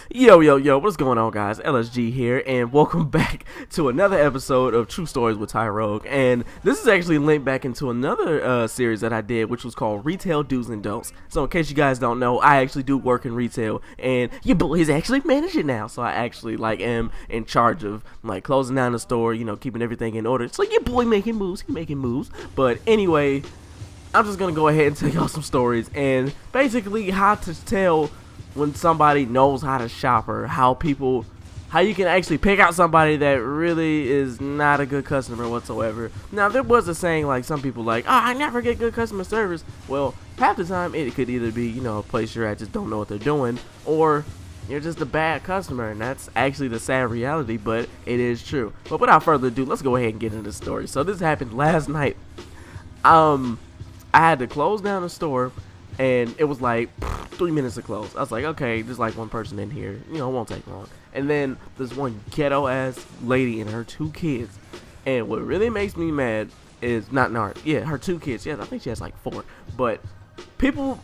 Yo, what's going on, guys? LSG here, and welcome back to another episode of True Stories with Ty Rogue. And this is actually linked back into another series that I did, which was called Retail Do's and Don'ts. So in case you guys don't know, I actually do work in retail, and your boy is actually managing now. So I actually am in charge of closing down the store, keeping everything in order. So your boy making moves, But anyway, I'm just gonna go ahead and tell y'all some stories, and basically how to tell when somebody knows how to shop, or how you can actually pick out somebody that really is not a good customer whatsoever. Now, there was a saying, some people I never get good customer service. Well, half the time it could either be, a place you're at just don't know what they're doing, or you're just a bad customer, and that's actually the sad reality, but it is true. But without further ado, let's go ahead and get into the story. So this happened last night. I had to close down the store, and it was 3 minutes to close. I was like, okay, there's one person in here, it won't take long. And then there's one ghetto ass lady and her 2 kids. And what really makes me mad is her 2 kids. Yeah, I think she has 4. But people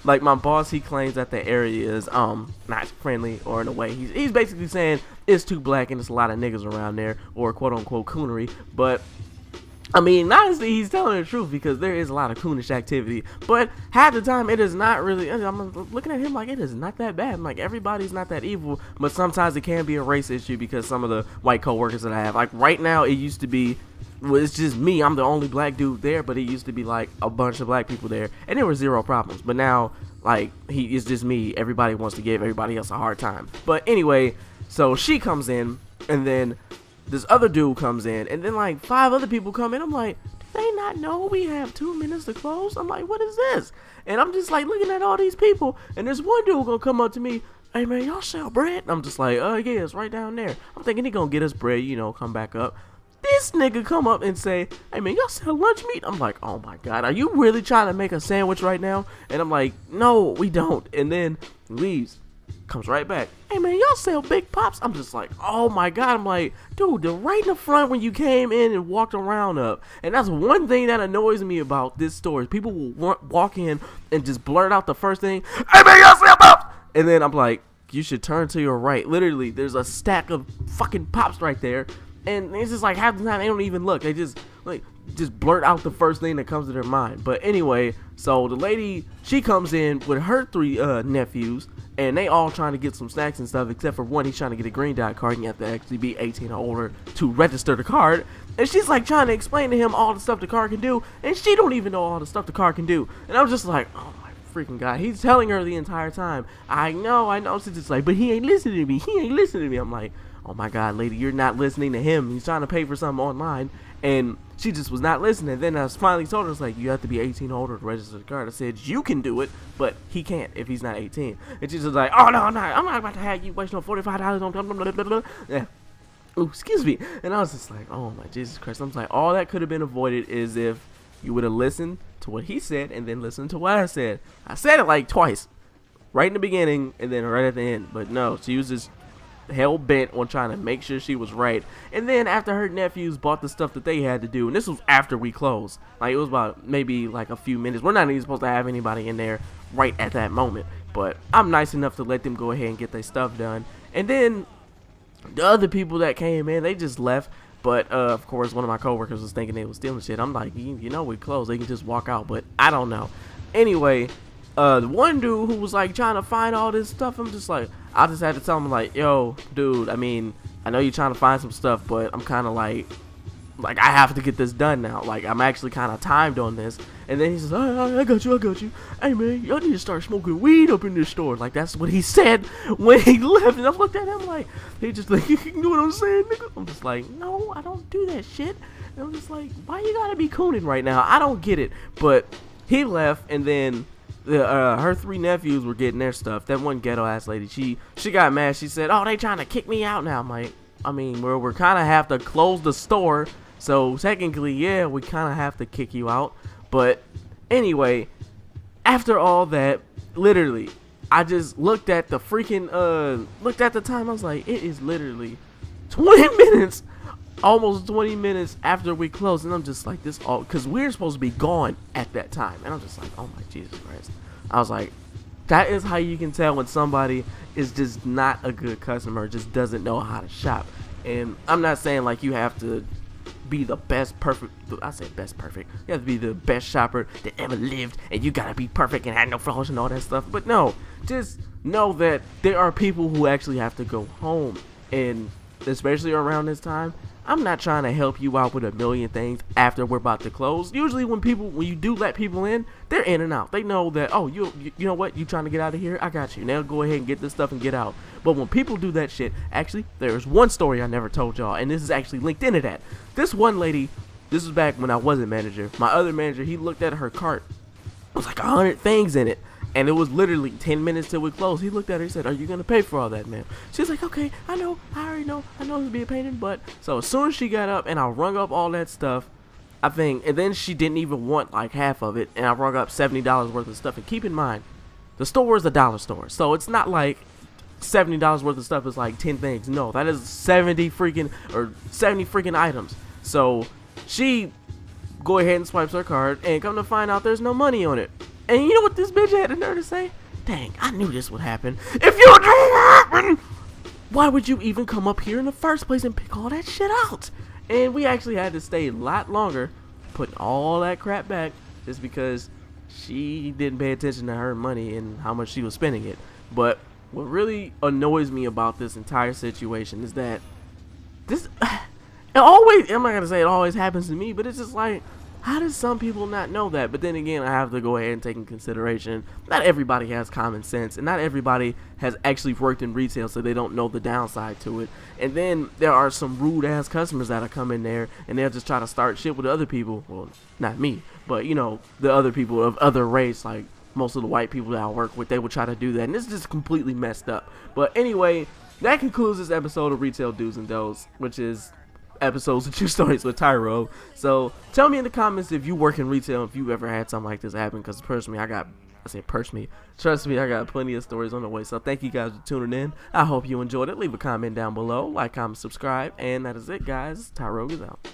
my boss, he claims that the area is not friendly, or in a way he's basically saying it's too black and there's a lot of niggas around there, or quote unquote coonery. But I mean, honestly, he's telling the truth, because there is a lot of coonish activity, but half the time it is not really. I'm looking at him it is not that bad. Everybody's not that evil, but sometimes it can be a race issue, because some of the white coworkers that I have, right now, it used to be, it's just me. I'm the only black dude there, but it used to be a bunch of black people there, and there were 0 problems. But now, it's just me. Everybody wants to give everybody else a hard time. But anyway, so she comes in, and then this other dude comes in, and then 5 other people come in. I'm like, do they not know we have 2 minutes to close? I'm like, what is this? And I'm just looking at all these people, and there's one dude gonna come up to me, hey man, y'all sell bread? And I'm just yeah, it's right down there. I'm thinking he gonna get us bread, come back up. This nigga come up and say, hey man, y'all sell lunch meat? I'm like, oh my god, are you really trying to make a sandwich right now? And I'm like, no, we don't. And then leaves. Comes right back, hey man, y'all sell Big Pops? I'm just oh my god. I'm like, dude, they're right in the front when you came in and walked around up. And that's one thing that annoys me about this store, is people will walk in and just blurt out the first thing, hey man, y'all sell Pops? And then I'm like, you should turn to your right. Literally, there's a stack of fucking Pops right there, and it's just half the time they don't even look. They just blurt out the first thing that comes to their mind. But anyway, so the lady, she comes in with her 3 nephews, and they all trying to get some snacks and stuff, except for one. He's trying to get a green dot card, and you have to actually be 18 or older to register the card. And she's trying to explain to him all the stuff the card can do, and she don't even know all the stuff the card can do. And I'm just oh my freaking god. He's telling her the entire time, I know. She's just but he ain't listening to me. I'm like, oh my god, lady, you're not listening to him. He's trying to pay for something online, and she just was not listening. Then I finally told her, you have to be 18 or older to register the card. I said, you can do it, but he can't if he's not 18. And she's just oh no, I'm not about to have you waste no $45 on blah, blah, blah, blah. Yeah. Ooh, excuse me. And I was just oh my Jesus Christ. I'm all that could have been avoided is if you would have listened to what he said and then listened to what I said. I said it twice, right in the beginning and then right at the end. But no, she was just hell bent on trying to make sure she was right. And then after her nephews bought the stuff that they had to do, and this was after we closed, it was about maybe a few minutes. We're not even supposed to have anybody in there right at that moment, but I'm nice enough to let them go ahead and get their stuff done. And then the other people that came in, they just left. But of course, one of my coworkers was thinking they was stealing shit. I'm like, we closed, they can just walk out. But I don't know. Anyway, the one dude who was trying to find all this stuff, I'm just I just had to tell him yo, dude, I mean, I know you're trying to find some stuff, but I'm kind of I have to get this done now. I'm actually kind of timed on this. And then he says, I got you. Hey man, y'all need to start smoking weed up in this store. That's what he said when he left. And I looked at him he just you know what I'm saying, nigga? I'm just no, I don't do that shit. And I'm just why you gotta be cooning right now? I don't get it. But he left, and then her 3 nephews were getting their stuff. That one ghetto ass lady, she got mad. She said, oh, they trying to kick me out now. I'm like, I mean, we're kind of have to close the store, so technically, yeah, we kind of have to kick you out. But anyway, after all that, literally, I just looked at the freaking looked at the time. I was like, it is literally 20 minutes, almost 20 minutes after we closed, and I'm just this all because we're supposed to be gone at that time. And I'm just oh my Jesus Christ. I was That is how you can tell when somebody is just not a good customer, just doesn't know how to shop. And I'm not saying like you have to be the best perfect, I say best perfect, you have to be the best shopper that ever lived, and you gotta be perfect and have no flaws and all that stuff. But no, just know that there are people who actually have to go home, and especially around this time, I'm not trying to help you out with a million things after we're about to close. Usually when you do let people in, they're in and out. They know that, oh, you know what, you trying to get out of here? I got you. Now go ahead and get this stuff and get out. But when people do that shit, actually, there's one story I never told y'all, and this is actually linked into that. This one lady, this was back when I wasn't manager. My other manager, he looked at her cart. It was like 100 things in it. And it was literally 10 minutes till we closed. He looked at her, he said, "Are you going to pay for all that, man?" She's like, "Okay, I already know it's going to be a pain in the butt." So as soon as she got up and I rung up all that stuff, I think, and then she didn't even want like half of it, and I rung up $70 worth of stuff. And keep in mind, the store is a dollar store. So it's not like $70 worth of stuff is like 10 things. No, that is 70 freaking items. So she go ahead and swipes her card, and come to find out there's no money on it. And you know what this bitch had the nerve to say? "Dang, I knew this would happen. If you knew it would happen, why would you even come up here in the first place and pick all that shit out?" And we actually had to stay a lot longer, putting all that crap back, just because she didn't pay attention to her money and how much she was spending it. But what really annoys me about this entire situation is that this, it always, I'm not going to say it always happens to me, but it's just like, how does some people not know that? But then again, I have to go ahead and take in consideration, not everybody has common sense, and not everybody has actually worked in retail, so they don't know the downside to it. And then there are some rude ass customers that'll come in there and they'll just try to start shit with other people. Well, not me, but you know, the other people of other race, like most of the white people that I work with, they will try to do that, and it's just completely messed up. But anyway, that concludes this episode of Retail Do's and Don'ts, which is episodes of True Stories with Tyro. So tell me in the comments if you work in retail, if you ever had something like this happen, because trust me, I got plenty of stories on the way. So thank you guys for tuning in. I hope you enjoyed it. Leave a comment down below, like, comment, subscribe, and that is it, guys. Tyro is out.